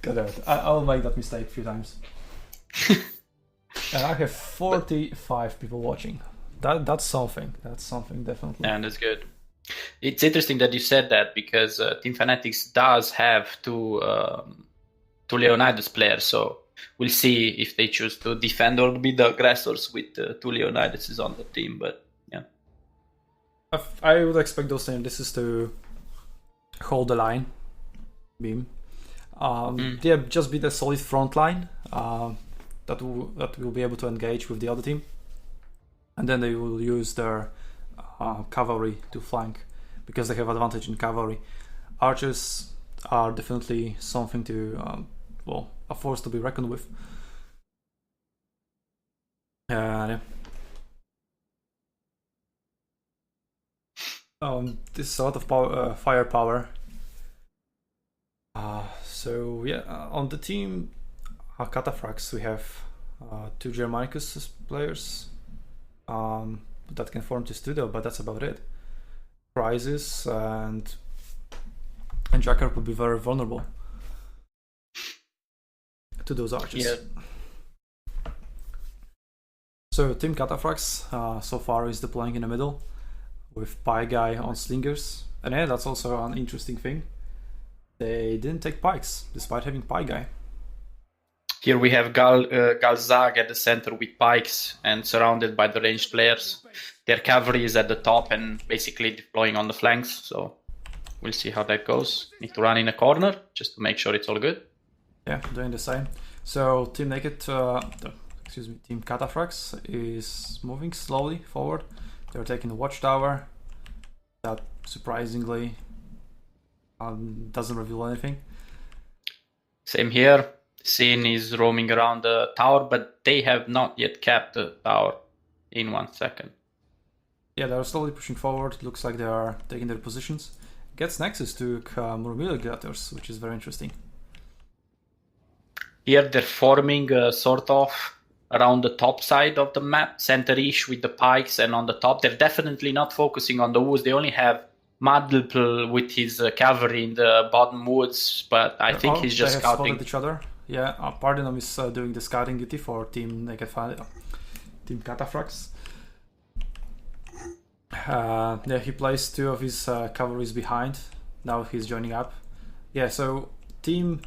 Got it. I'll make that mistake a few times. And I have 45 people watching. That's something. That's something, definitely. And that's good. It's interesting that you said that because Team Fanatics does have two Leonidas players, so we'll see if they choose to defend or be the aggressors with two Leonidas on the team. But yeah, I would expect those this to hold the line, beam. Yeah, just be the solid front line that will be able to engage with the other team, and then they will use their cavalry to flank because they have advantage in cavalry. Archers are definitely something to a force to be reckoned with. Yeah. This is a lot of power, firepower. So yeah, on the team Cataphracts we have two Germanicus players that can form to studio, but that's about it. Crisis and Jacker would be very vulnerable to those archers. Yeah. So Team Cataphracts so far is deploying in the middle with Pie Guy on slingers, and yeah, that's also an interesting thing. They didn't take pikes despite having Pie Guy. Here we have Galzag at the center with pikes and surrounded by the ranged players. Their cavalry is at the top and basically deploying on the flanks, so we'll see how that goes. Need to run in a corner just to make sure it's all good. Yeah, doing the same. So Team Team Cataphracts is moving slowly forward. They're taking the watchtower. That surprisingly doesn't reveal anything. Same here. Sin is roaming around the tower, but they have not yet capped the tower in 1 second. Yeah, they're slowly pushing forward. Looks like they are taking their positions. Gets Nexus to Murmillo Gladiators, which is very interesting. Here they're forming sort of around the top side of the map, center-ish with the pikes, and on the top they're definitely not focusing on the woods. They only have Madlpl with his cavalry in the bottom woods, but I think he's just scouting. They have spotted each other. Yeah, Pardonum is doing the scouting duty for Team Cataphracts. Yeah, he placed two of his cavalries behind. Now he's joining up. Yeah, so Team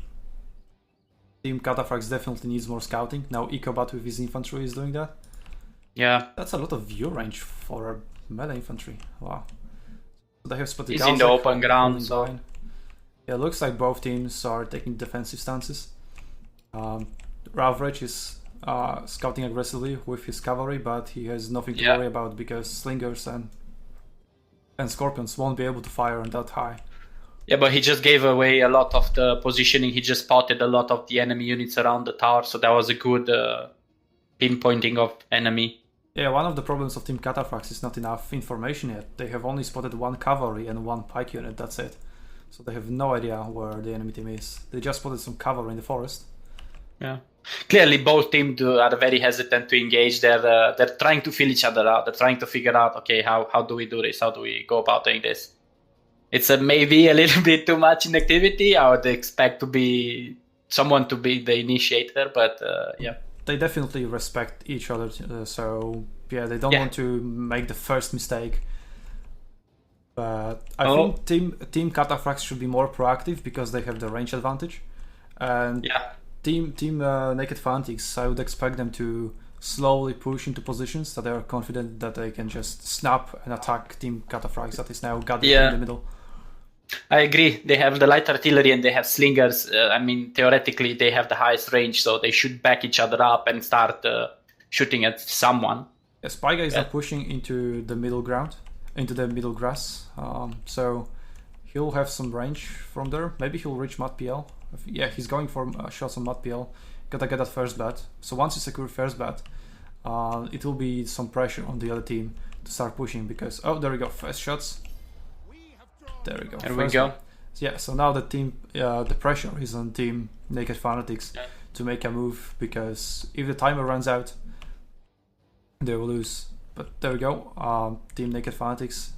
Cataphracts definitely needs more scouting. Now Ecobat with his infantry is doing that. Yeah. That's a lot of view range for melee infantry. Wow. So they have spotted. He's in the open ground, so... Yeah, looks like both teams are taking defensive stances. Ravridge is scouting aggressively with his cavalry, but he has nothing to worry about because slingers and scorpions won't be able to fire on that high. Yeah, but he just gave away a lot of the positioning. He just spotted a lot of the enemy units around the tower, so that was a good pinpointing of enemy. Yeah, one of the problems of Team Cataphracts is not enough information yet. They have only spotted one cavalry and one pike unit, that's it. So they have no idea where the enemy team is. They just spotted some cavalry in the forest. Yeah, clearly both teams are very hesitant to engage. They're trying to feel each other out. They're trying to figure out, okay, how do we do this? How do we go about doing this? It's maybe a little bit too much inactivity. I would expect someone to be the initiator, but yeah. They definitely respect each other, so yeah, they don't want to make the first mistake. But I think Team Cataphracts should be more proactive because they have the range advantage. And Team Naked Fanatics, I would expect them to slowly push into positions that they are confident that they can just snap and attack Team Cataphracts that is now gathered in the middle. I agree. They have the light artillery and they have slingers. I mean, theoretically, they have the highest range, so they should back each other up and start shooting at someone. Yeah, Spy Guy is now pushing into the middle ground, into the middle grass. So he'll have some range from there. Maybe he'll reach MatPL. Yeah, he's going for shots on MatPL. Gotta get that first bat. So once you secure first bat, it will be some pressure on the other team to start pushing because, oh, there we go, first shots. There we go. There we go. Yeah, so now the pressure is on Team Naked Fanatics to make a move because if the timer runs out, they will lose. But there we go. Team Naked Fanatics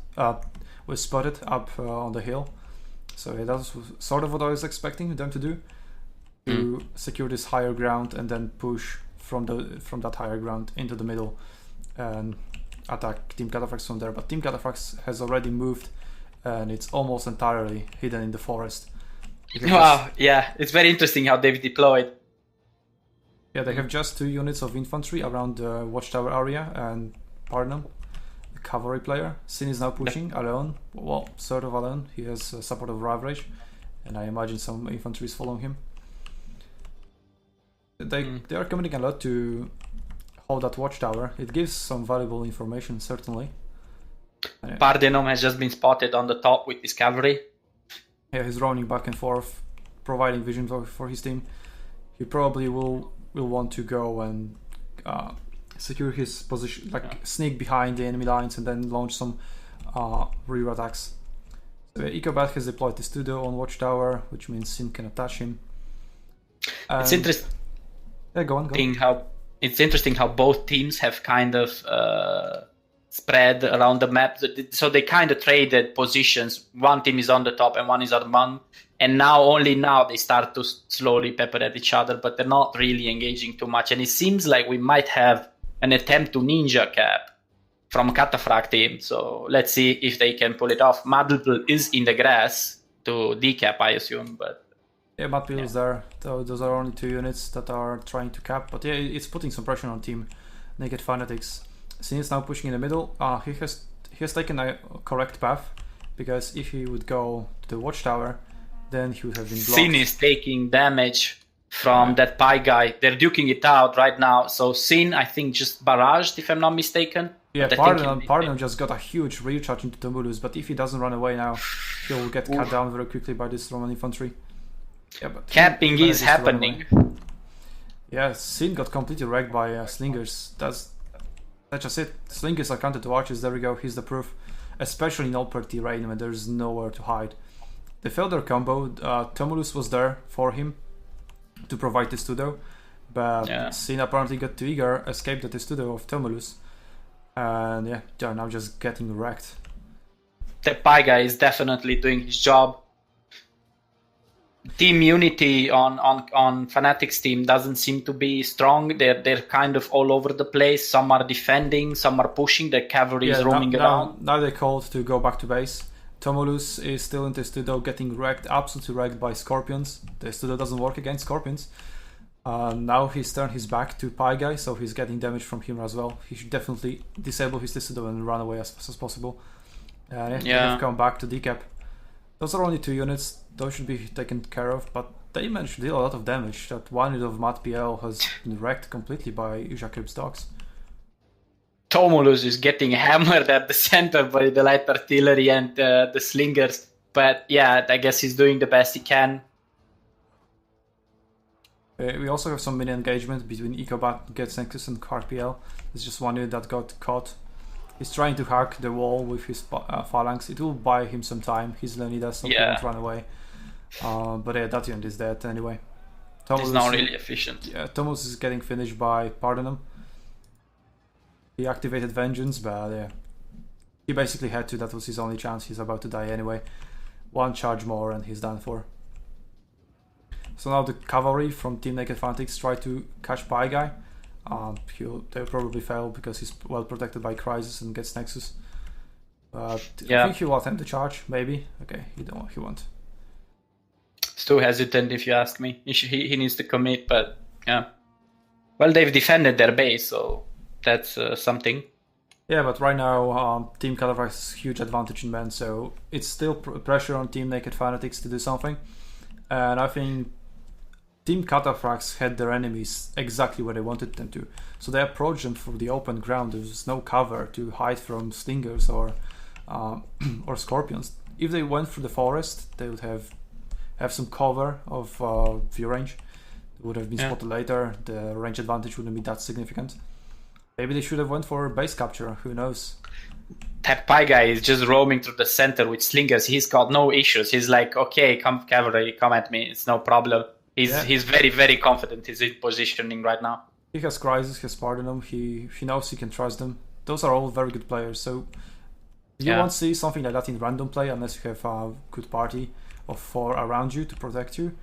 was spotted up on the hill. So yeah, that was sort of what I was expecting them to do. to secure this higher ground and then push from that higher ground into the middle and attack Team Cataphracts from there. But Team Cataphracts has already moved and it's almost entirely hidden in the forest. Wow, yeah, it's very interesting how they've deployed. Yeah, they have just 2 units of infantry around the watchtower area, and Parnum, the cavalry player. Sin is now pushing alone, well, sort of alone. He has support of Ravage, and I imagine some infantry is following him. They are committing a lot to hold that watchtower. It gives some valuable information, certainly. Pardenum has just been spotted on the top with his cavalry. Yeah, he's running back and forth, providing vision for his team. He probably will want to go and secure his position, like sneak behind the enemy lines and then launch some rear attacks. So Ecobat has deployed the studio on watchtower, which means Sin can attach him. It's interesting. Yeah, go on. It's interesting how both teams have kind of spread around the map. So they kind of traded positions. One team is on the top and one is on the bottom. And only now they start to slowly pepper at each other, but they're not really engaging too much. And it seems like we might have an attempt to ninja cap from Cataphracts team. So let's see if they can pull it off. Madlpl is in the grass to decap, I assume, but yeah, Madlpl is there. So those are only 2 units that are trying to cap, but yeah, it's putting some pressure on Team Naked Fanatics. Sin is now pushing in the middle. He has taken a correct path, because if he would go to the watchtower, then he would have been blocked. Sin is taking damage from that pie guy. They're duking it out right now. So Sin, I think, just barraged, if I'm not mistaken. Yeah, Pardenum just got a huge rear charge into Tumulus, but if he doesn't run away now, he'll get cut down very quickly by this Roman infantry. Yeah, but capping is happening. Yeah, Sin got completely wrecked by slingers. That's just it. Slingers are counted to archers. There we go. Here's the proof. Especially in open terrain when there's nowhere to hide. They failed their combo. Tumulus was there for him to provide the studio, but Sin apparently got too eager, escaped the studio of Tumulus, and yeah, they're now just getting wrecked. The pie guy is definitely doing his job. Team unity on Fanatics team doesn't seem to be strong. They're kind of all over the place. Some are defending, some are pushing. The cavalry is roaming around. Now they're called to go back to base. Tumulus is still in the studio, getting wrecked, absolutely wrecked by scorpions. The studio doesn't work against scorpions. Now he's turned his back to Pie Guy, so he's getting damage from him as well. He should definitely disable his studio and run away as fast as possible. They have come back to decap. Those are only 2 units. Those should be taken care of, but they managed to deal a lot of damage. That 1 unit of Madlpl has been wrecked completely by Jakrib's dogs. Tumulus is getting hammered at the center by the light artillery and the slingers. But yeah, I guess he's doing the best he can. We also have some mini engagement between Ecobat, Gets Nexus, and KRPL. There's just 1 unit that got caught. He's trying to hack the wall with his phalanx. It will buy him some time. He's Leonidas, so he won't run away. But yeah, that unit is dead anyway. He's not really efficient. Yeah, Tumulus is getting finished by Pardenum. He activated Vengeance, but yeah, he basically had to. That was his only chance. He's about to die anyway. 1 charge more and he's done for. So now the cavalry from Team Naked Fanatics try to catch Pie Guy. They'll probably fail because he's well protected by Crisis and Gets Nexus. But I think he will attempt the charge, maybe. Okay, he won't. It's too hesitant if you ask me. He needs to commit, but yeah. Well, they've defended their base, so that's something. Yeah, but right now Team Cataphracts has huge advantage in men, so it's still pressure on Team Naked Fanatics to do something. And I think Team Cataphracts had their enemies exactly where they wanted them to. So they approached them from the open ground. There was no cover to hide from slingers or scorpions. If they went through the forest, they would have some cover of view range. They would have been spotted later. The range advantage wouldn't be that significant. Maybe they should have went for base capture. Who knows? That Pie Guy is just roaming through the center with slingers. He's got no issues. He's like, okay, come cavalry, come at me. It's no problem. He's very, very confident. He's in positioning right now. He has Crisis, he has Pardenum. He knows he can trust them. Those are all very good players. So you won't see something like that in random play unless you have a good party of 4 around you to protect you.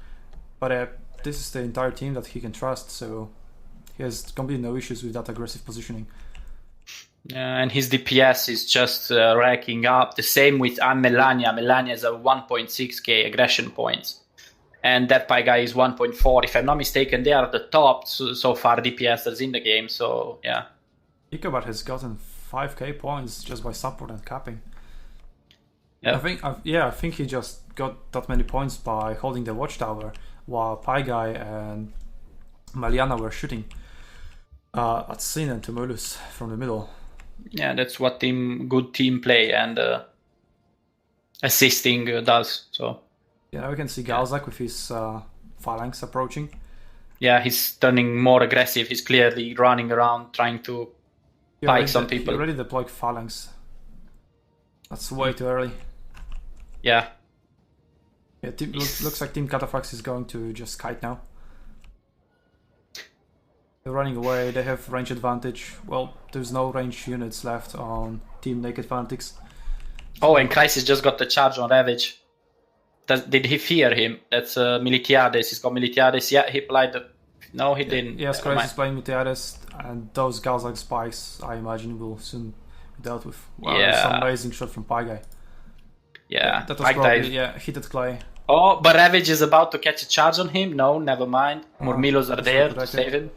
But this is the entire team that he can trust, so he has completely no issues with that aggressive positioning. And his DPS is just racking up. The same with Melania. Melania is a 1.6k aggression points. And that Pi guy is 1.4. If I'm not mistaken, they are the top so far DPSers in the game. So, yeah. Ikabat has gotten 5k points just by support and capping. Yeah. I think he just got that many points by holding the watchtower, while Pi guy and Maliana were shooting at Sin and Tumulus from the middle. Yeah, that's what good team play and assisting does. So yeah, we can see Galzak with his phalanx approaching. Yeah, he's turning more aggressive. He's clearly running around trying to pike some people. He already deployed phalanx. That's way too early. Yeah. Yeah, looks like Team Cataphracts is going to just kite now. They're running away, they have range advantage. Well, there's no range units left on Team Naked Fanatics. Oh, and Crisis just got the charge on Ravage. Did he fear him? That's Militiades. He's got Militiades. Yeah, he applied the... No, he didn't. Yes, Crisis is playing Militiades, and those Galzak spikes, I imagine, will soon be dealt with. Wow, some amazing shot from Pi Guy. Yeah, that was probably, hit at Clay. Oh, but Ravage is about to catch a charge on him. No, never mind. Murmilos are there to save him.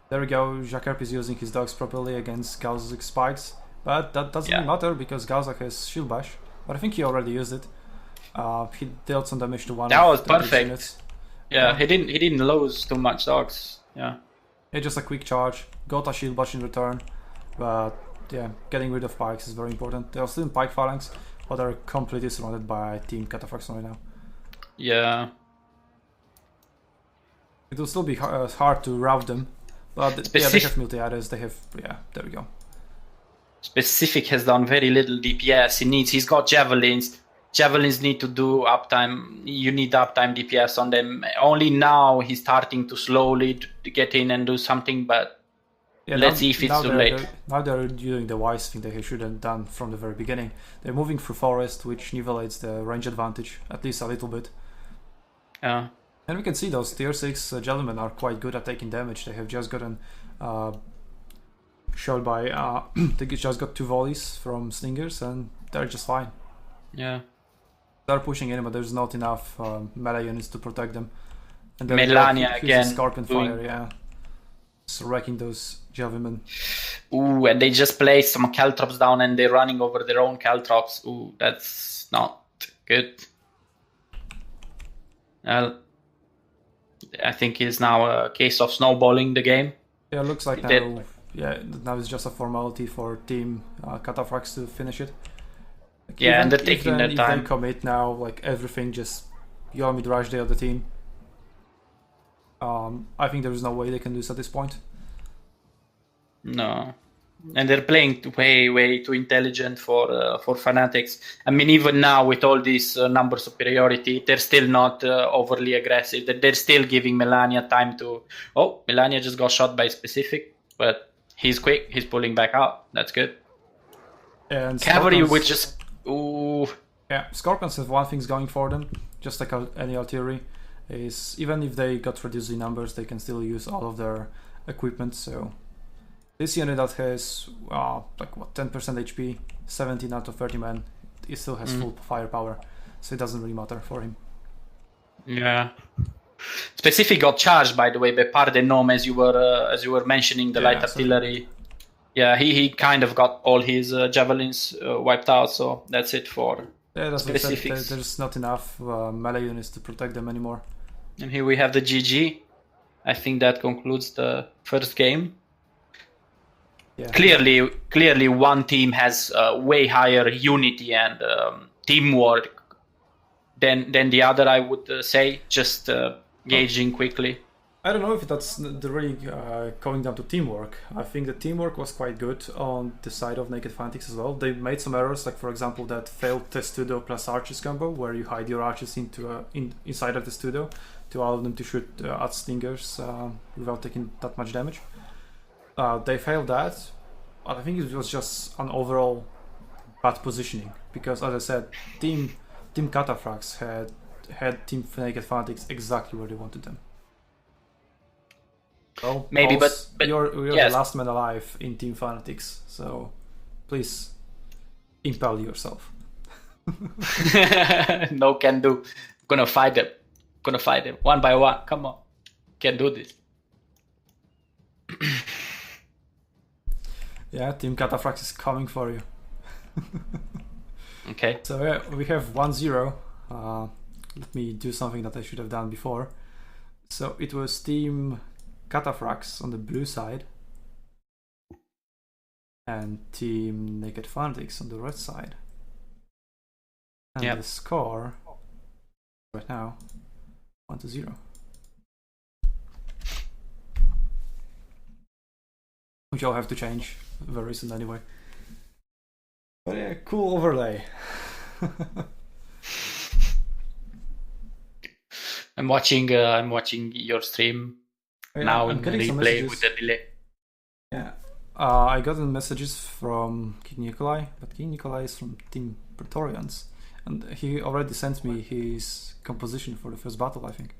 There we go, Jakerp is using his dogs properly against Galzak spikes, but that doesn't really matter because Galzak has shield bash, but I think he already used it. He dealt some damage to one. That was perfect. Yeah, he didn't lose too much dogs. Yeah, just a quick charge, got a shield bash in return, but yeah, getting rid of pikes is very important. They are still in pike phalanx, but are completely surrounded by Team Cataphracts right now. Yeah, it will still be hard to rout them. But they have Miltiades, they have, there we go. Specific has done very little DPS. He's got Javelins. Javelins need to do uptime. You need uptime DPS on them. Only now he's starting to slowly get in and do something, but let's see if it's too late. Now they're doing the wise thing they should have done from the very beginning. They're moving through forest, which nivelates the range advantage, at least a little bit. Yeah. And we can see those tier 6 gentlemen are quite good at taking damage. They have just gotten shot by... they just got 2 volleys from slingers and they're just fine. Yeah. They're pushing in, but there's not enough melee units to protect them. And Melania again. Scorpion fire, Just wrecking those javelin. Ooh, and they just placed some caltrops down and they're running over their own caltrops. Ooh, that's not good. Well, I think it's now a case of snowballing the game. Yeah, it looks like now. Now it's just a formality for Team Cataphracts to finish it. Like and they're taking their time. If they commit now, like everything, just Yomid Rush Day of the team. I think there is no way they can lose at this point. No. And they're playing way too intelligent for Fanatics. I mean, even now with all this number superiority, they're still not overly aggressive. They're still giving Melania time to... Oh, Melania just got shot by Specific, but he's quick. He's pulling back out. That's good. And Cavalry will just... Ooh. Yeah, Scorpions have one thing going for them, just like any artillery, is even if they got reduced in numbers, they can still use all of their equipment, so... This unit that has 10% HP, 17 out of 30 men, it still has full firepower, so it doesn't really matter for him. Yeah. Specific got charged, by the way, by Pardenom, as you were mentioning the light artillery. Yeah, he kind of got all his javelins wiped out, so that's it for Specifics. There's not enough melee units to protect them anymore. And here we have the GG. I think that concludes the first game. Yeah. Clearly, one team has way higher unity and teamwork than the other. I would say, just gauging quickly. I don't know if that's really going down to teamwork. I think the teamwork was quite good on the side of Naked Fanatics as well. They made some errors, like for example that failed Testudo plus Arches combo, where you hide your Arches inside of the Testudo to allow them to shoot at stingers without taking that much damage. They failed that, but I think it was just an overall bad positioning because, as I said, Team Cataphracts had Team Naked Fanatics exactly where they wanted them. Well, maybe, Pulse, but you're yes. the last man alive in Team Fanatics, so please impel yourself. No, can do. Gonna fight them. One by one. Come on. Can do this. Yeah, Team Cataphracts is coming for you. Okay. So yeah, we have 1-0. Let me do something that I should have done before. So it was Team Cataphracts on the blue side and Team Naked Fanatics on the red side. And Yep. the score right now 1-0. Which I'll have to change very soon anyway. But yeah, cool overlay. I'm watching your stream now in replay with the delay. Yeah. I got messages from King Nikolai, but King Nikolai is from Team Praetorians, and he already sent me his composition for the first battle, I think.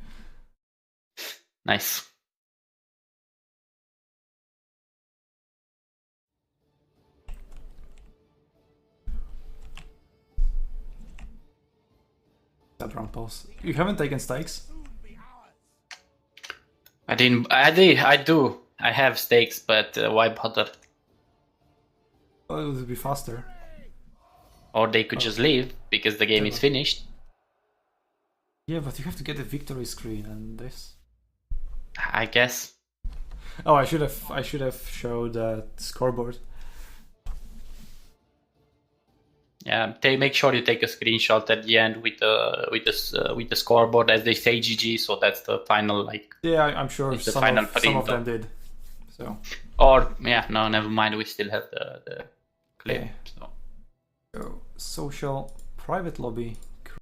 Nice. That round pulse. You haven't taken stakes? I do. I have stakes, but why bother? Well, it would be faster. Or they could just leave because the game is finished. Yeah, but you have to get a victory screen and this. I guess. Oh, I should have showed that scoreboard. Yeah, make sure you take a screenshot at the end with the scoreboard as they say GG. So that's the final Yeah, I'm sure some of them did. So. Or yeah, no, never mind. We still have the clip. Okay. So social private lobby.